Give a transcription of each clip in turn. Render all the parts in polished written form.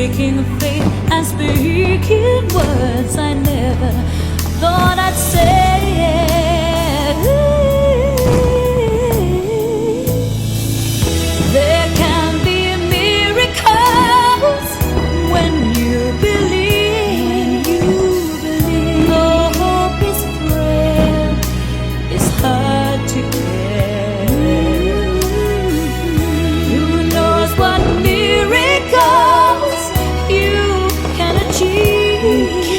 breaking faith and speaking words I never thought I'd say. There can be miracles when you believe. Though hope is frail, it's hard to bear. Who knows what miracles you can achieve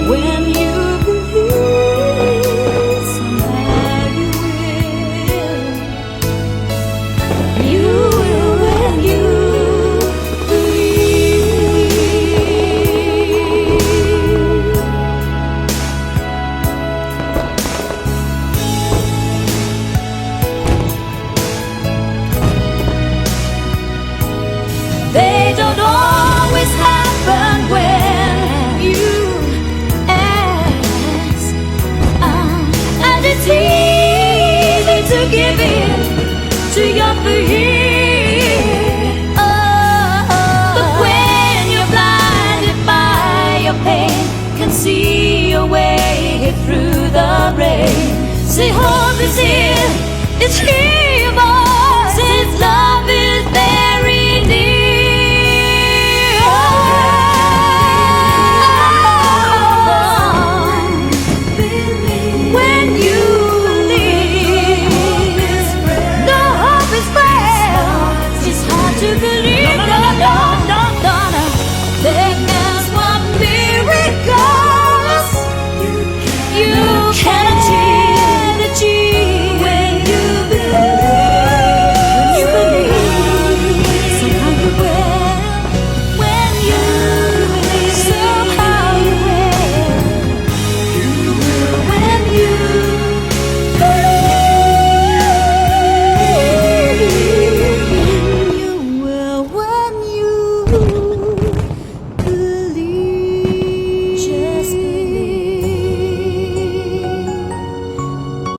when you believe somehow you will. You will when you They don't always happen when you ask. And it's easy to give in to your fear. But when you're blinded by your pain, can see your way through the rain. Say hope is here, it's here.